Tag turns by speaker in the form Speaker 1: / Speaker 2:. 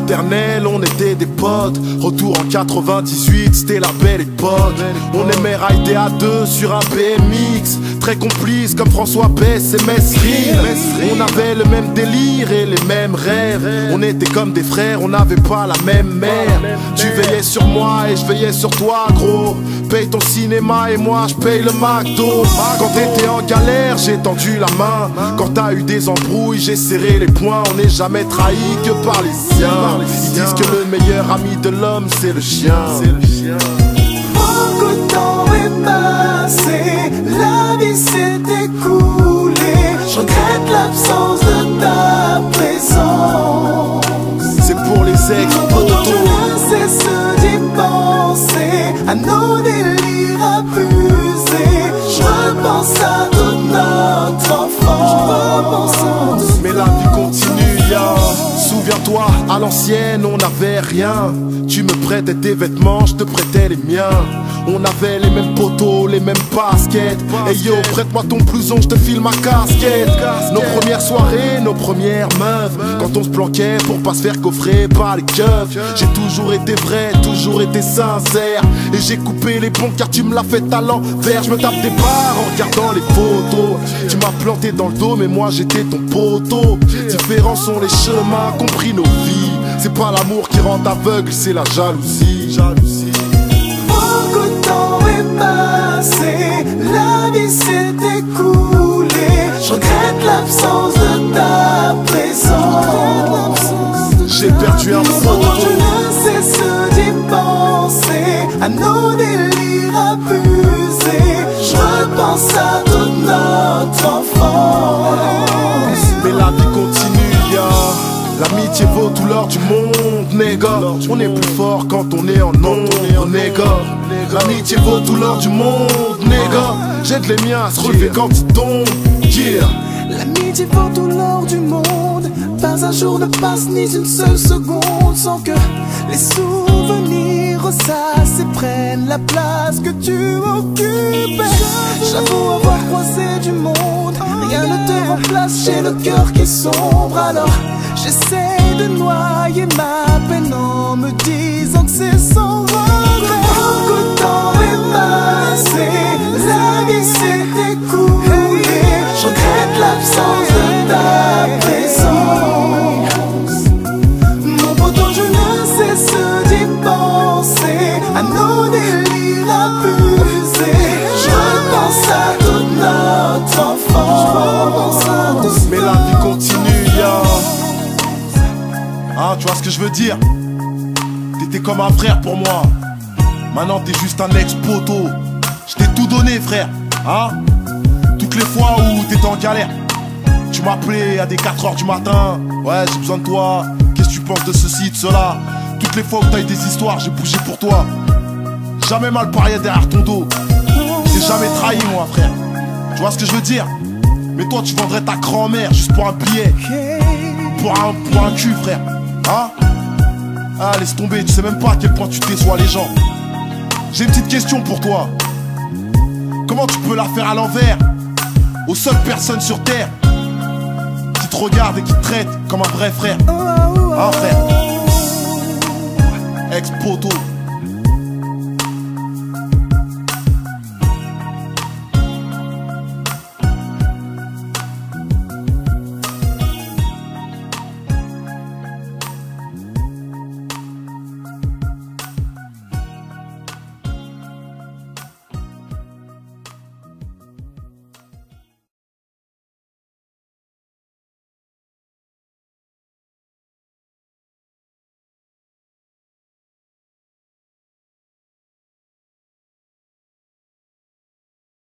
Speaker 1: maternelle, on était des potes. Retour en 98, c'était la belle époque. On aimait rider à deux sur un BMX. Très complice comme François Bess et Mesrine. On avait le même délire et les mêmes rêves. On était comme des frères, on n'avait pas la même mère. Tu veillais sur moi et je veillais sur toi, gros. Paye ton cinéma et moi je paye le McDo. Quand t'étais en galère, j'ai tendu la main. Quand t'as eu des embrouilles, j'ai serré les poings. On n'est jamais trahi que par les siens. Ils disent que le meilleur ami de l'homme, c'est le chien.
Speaker 2: Beaucoup de temps est passé, la vie s'est écoulée. Je regrette l'absence de ta présence.
Speaker 1: C'est pour les ex-potos.
Speaker 2: Je ne cesse d'y penser à nos délires abusés. Je repense à toute notre enfance.
Speaker 1: Mais la vie continue, ya. Souviens-toi, à l'ancienne, on n'avait rien. Tu me prêtais tes vêtements, je te prêtais les miens. On avait les mêmes poteaux, les mêmes baskets. Et yo, prête-moi ton blouson, je te file ma casquette. Nos premières soirées, nos premières meufs. Quand on se planquait pour pas se faire coffrer par les keufs. J'ai toujours été vrai, toujours été sincère. Et j'ai coupé les ponts car tu me l'as fait à l'envers. Je me tape des barres en regardant les photos. Tu m'as planté dans le dos mais moi j'étais ton poteau. Différents sont les chemins, compris nos vies. C'est pas l'amour qui rend aveugle, c'est la jalousie.
Speaker 2: Beaucoup de temps est passé, la vie s'est écoulée. Je regrette l'absence de ta présence.
Speaker 1: J'ai perdu un poteau.
Speaker 2: Je ne cesse d'y penser à nos délires abusés. Je repense à toute notre enfance.
Speaker 1: Mais la vie continue, ya. L'amitié vaut tout l'or du monde, nègre. On est plus fort quand on est en nombre, nègre. L'amitié vaut tout l'or du monde, nègre. J'aide les miens à se relever quand ils tombent, yeah.
Speaker 2: L'amitié vaut tout l'or du monde. Pas un jour ne passe ni une seule seconde sans que les souvenirs ressassent et prennent la place que tu occupes. J'avoue avoir croisé du monde, rien ne te remplace, j'ai le cœur qui sombre. Alors j'essaie de noyer ma peine en me disant que c'est sans regret. Beaucoup de temps est passé, la vie s'est écoulée. Je regrette l'absence de ta présence. Mon poteau, je ne cesse d'y penser à nos délires abusés. Je repense à toute notre enfance.
Speaker 1: Mais la vie continue, ya. Ah, tu vois ce que je veux dire? T'étais comme un frère pour moi. Maintenant t'es juste un ex-poteau. Je t'ai tout donné, frère. Hein? Toutes les fois où t'étais en galère, tu m'appelais à des 4h du matin. Ouais, j'ai besoin de toi. Qu'est-ce que tu penses de ceci, de cela? Toutes les fois où t'as eu des histoires, j'ai bougé pour toi. Jamais mal parlé derrière ton dos. J'ai jamais trahi, moi, frère. Tu vois ce que je veux dire? Mais toi, tu vendrais ta grand-mère juste pour un billet. Pour un cul, frère. Hein? Ah, laisse tomber, tu sais même pas à quel point tu déçois les gens. J'ai une petite question pour toi. Comment tu peux la faire à l'envers aux seules personnes sur terre qui te regardent et qui te traitent comme un vrai frère? Hein, frère? Ex-poteau.